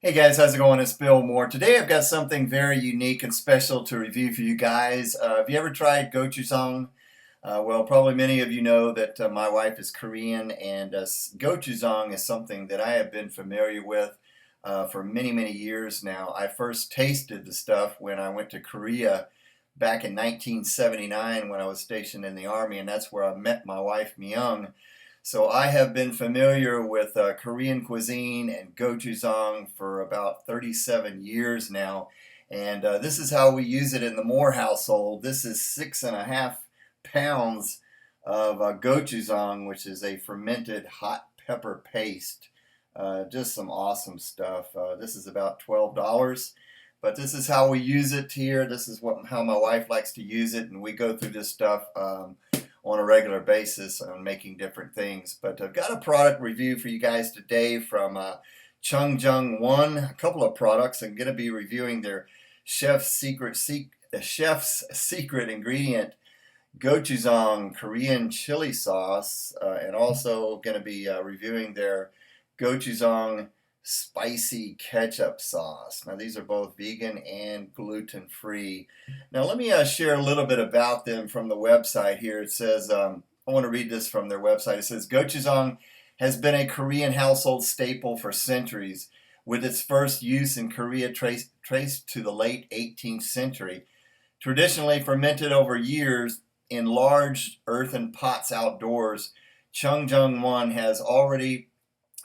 Hey guys, how's it going? It's Bill Moore. Today I've got something very unique and special to review for you guys. Have you ever tried gochujang? Well, probably many of you know that my wife is Korean, and gochujang is something that I have been familiar with for many, many years now. I first tasted the stuff when I went to Korea back in 1979 when I was stationed in the Army, and that's where I met my wife, Jung. So I have been familiar with Korean cuisine and gochujang for about 37 years now. And this is how we use it in the Moore household. This is 6.5 pounds of gochujang, which is a fermented hot pepper paste. Just some awesome stuff. This is about $12. But this is how we use it here. This is how my wife likes to use it. And we go through this stuff on a regular basis on making different things. But I've got a product review for you guys today from Chung a couple of products. I'm going to be reviewing their chef's secret ingredient, gochujang Korean chili sauce, and also going to be reviewing their gochujang spicy ketchup sauce. Now these are both vegan and gluten-free. Now let me share a little bit about them from the website here. It says, I want to read this from their website. It says, gochujang has been a Korean household staple for centuries, with its first use in Korea traced to the late 18th century. Traditionally fermented over years in large earthen pots outdoors, Chung has already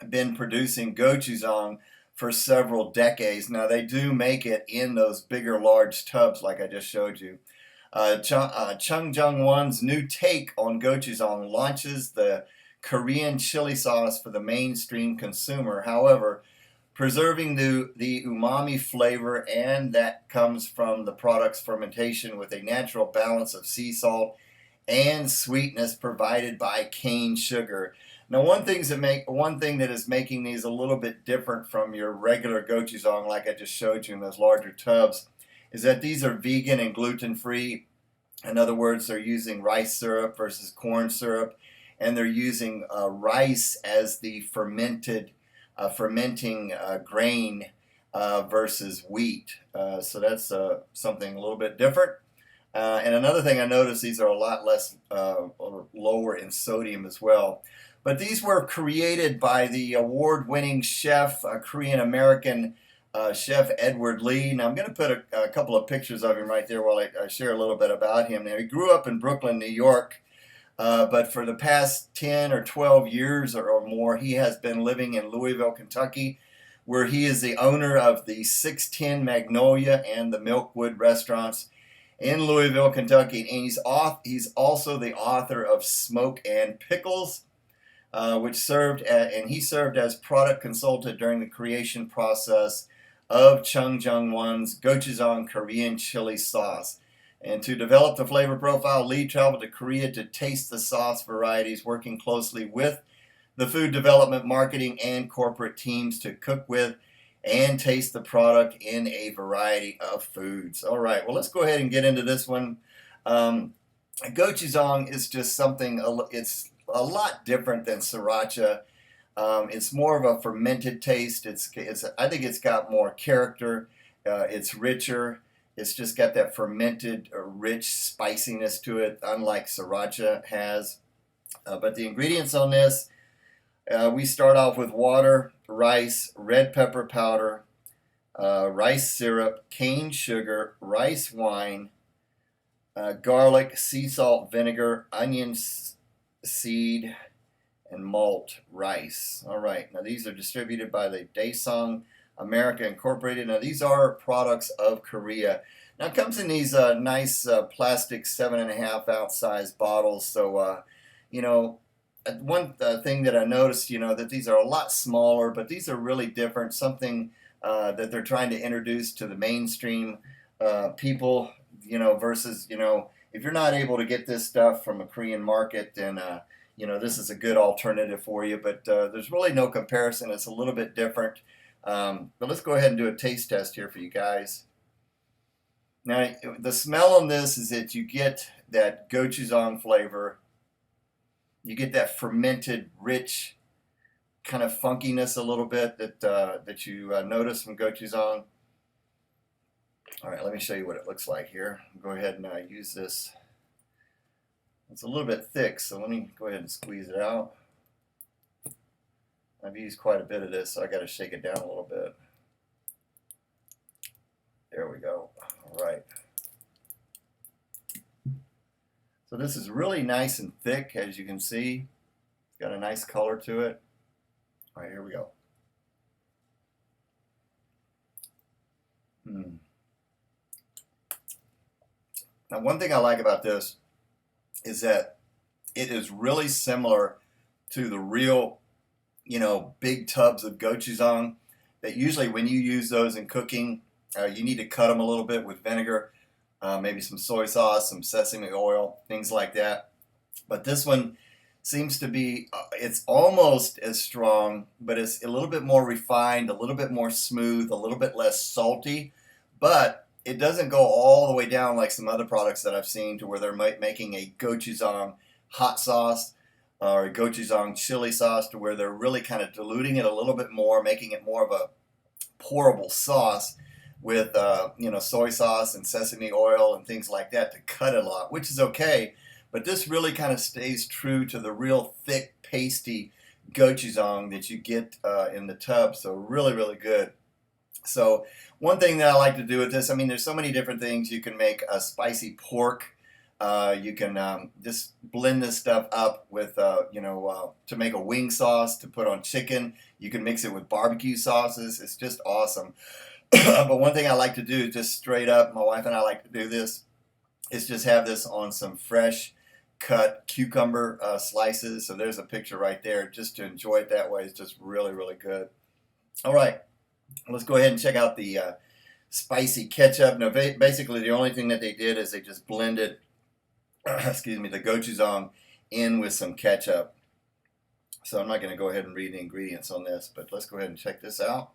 been producing gochujang for several decades. Now they do make it in those bigger large tubs like I just showed you. Chung new take on gochujang launches the Korean chili sauce for the mainstream consumer. However, preserving the umami flavor and that comes from the product's fermentation with a natural balance of sea salt and sweetness provided by cane sugar. Now, one thing that is making these a little bit different from your regular gochujang, like I just showed you in those larger tubs, is that these are vegan and gluten-free. In other words, they're using rice syrup versus corn syrup, and they're using rice as the fermenting grain versus wheat. So that's something a little bit different. And another thing I noticed, these are a lot less or lower in sodium as well. But these were created by the award-winning chef, Korean-American chef Edward Lee. Now I'm going to put a couple of pictures of him right there while I share a little bit about him. Now he grew up in Brooklyn, New York, but for the past 10 or 12 years or more, he has been living in Louisville, Kentucky, where he is the owner of the 610 Magnolia and the Milkwood restaurants in Louisville, Kentucky. And he's also the author of Smoke and Pickles, which he served as product consultant during the creation process of Chung gochujang Korean chili sauce. And to develop the flavor profile, Lee traveled to Korea to taste the sauce varieties, working closely with the food development, marketing, and corporate teams to cook with and taste the product in a variety of foods. All right, well, let's go ahead and get into this one. Gochujang is just something, it's a lot different than sriracha. It's more of a fermented taste. I think it's got more character. It's richer. It's just got that fermented, rich spiciness to it, unlike sriracha has. But the ingredients on this, we start off with water, rice, red pepper powder, rice syrup, cane sugar, rice wine, garlic, sea salt, vinegar, onion seed, and malt rice. All right, now these are distributed by the Daesung America Incorporated. Now these are products of Korea. Now it comes in these nice plastic 7.5 ounce size bottles. So one thing that I noticed, that these are a lot smaller, but these are really different. Something that they're trying to introduce to the mainstream people, versus, if you're not able to get this stuff from a Korean market, then, this is a good alternative for you. But there's really no comparison. It's a little bit different. But let's go ahead and do a taste test here for you guys. Now, the smell on this is that you get that gochujang flavor. You get that fermented, rich kind of funkiness a little bit that you notice from gochujang. All right, let me show you what it looks like here. Go ahead and use this. It's a little bit thick, so let me go ahead and squeeze it out. I've used quite a bit of this, so I got to shake it down a little bit. There we go. All right. So this is really nice and thick, as you can see. It's got a nice color to it. All right, here we go. Now, one thing I like about this is that it is really similar to the real, big tubs of gochujang that usually when you use those in cooking, you need to cut them a little bit with vinegar, maybe some soy sauce, some sesame oil, things like that. But this one seems to be, it's almost as strong, but it's a little bit more refined, a little bit more smooth, a little bit less salty, but it doesn't go all the way down like some other products that I've seen to where they're making a gochujang hot sauce or a gochujang chili sauce to where they're really kind of diluting it a little bit more, making it more of a pourable sauce with soy sauce and sesame oil and things like that to cut it a lot, which is okay. But this really kind of stays true to the real thick, pasty gochujang that you get in the tub. So really, really good. So one thing that I like to do with this, I mean, there's so many different things. You can make a spicy pork. You can just blend this stuff up with, to make a wing sauce to put on chicken. You can mix it with barbecue sauces. It's just awesome. But one thing I like to do, just straight up, my wife and I like to do this, is just have this on some fresh cut cucumber slices. So there's a picture right there. Just to enjoy it that way is just really, really good. All right. Let's go ahead and check out the spicy ketchup. Now, basically, the only thing that they did is they just blended, the gochujang in with some ketchup. So I'm not going to go ahead and read the ingredients on this, but let's go ahead and check this out.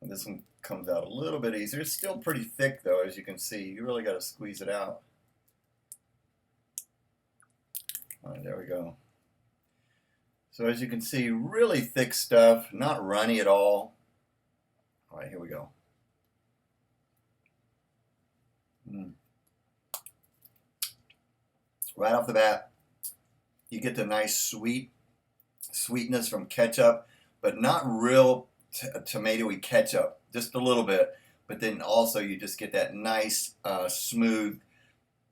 And this one comes out a little bit easier. It's still pretty thick, though, as you can see. You really got to squeeze it out. All right, there we go. So as you can see, really thick stuff, not runny at all. All right, here we go. Right off the bat, you get the nice sweetness from ketchup, but not real tomatoey ketchup, just a little bit. But then also you just get that nice, smooth,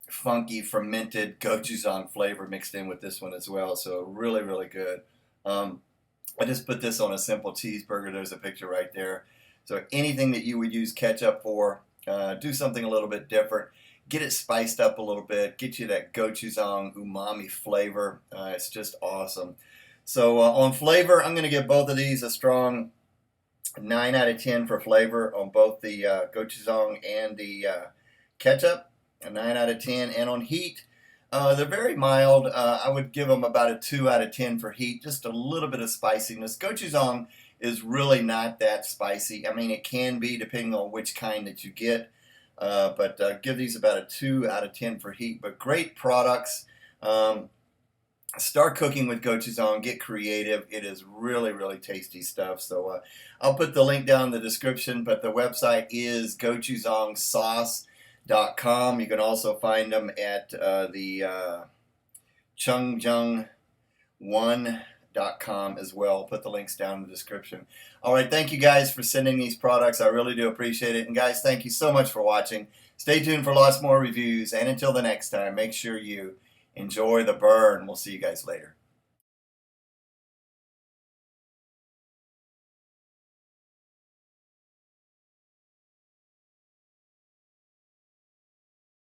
funky, fermented gochujang flavor mixed in with this one as well. So really, really good. I just put this on a simple cheeseburger. There's a picture right there. So anything that you would use ketchup for, do something a little bit different. Get it spiced up a little bit. Get you that gochujang umami flavor. It's just awesome. So on flavor, I'm going to give both of these a strong 9 out of 10 for flavor on both the gochujang and the ketchup. A 9 out of 10. And on heat, they're very mild. I would give them about a 2 out of 10 for heat. Just a little bit of spiciness. Gochujang is really not that spicy. I mean, it can be depending on which kind that you get. But give these about a 2 out of 10 for heat. But great products. Start cooking with gochujang. Get creative. It is really, really tasty stuff. So I'll put the link down in the description. But the website is gochujangsauce.com. You can also find them at the Jung1.com as well. I'll put the links down in the description. All right, thank you guys for sending these products. I really do appreciate it. And guys, thank you so much for watching. Stay tuned for lots more reviews. And until the next time, make sure you enjoy the burn. We'll see you guys later.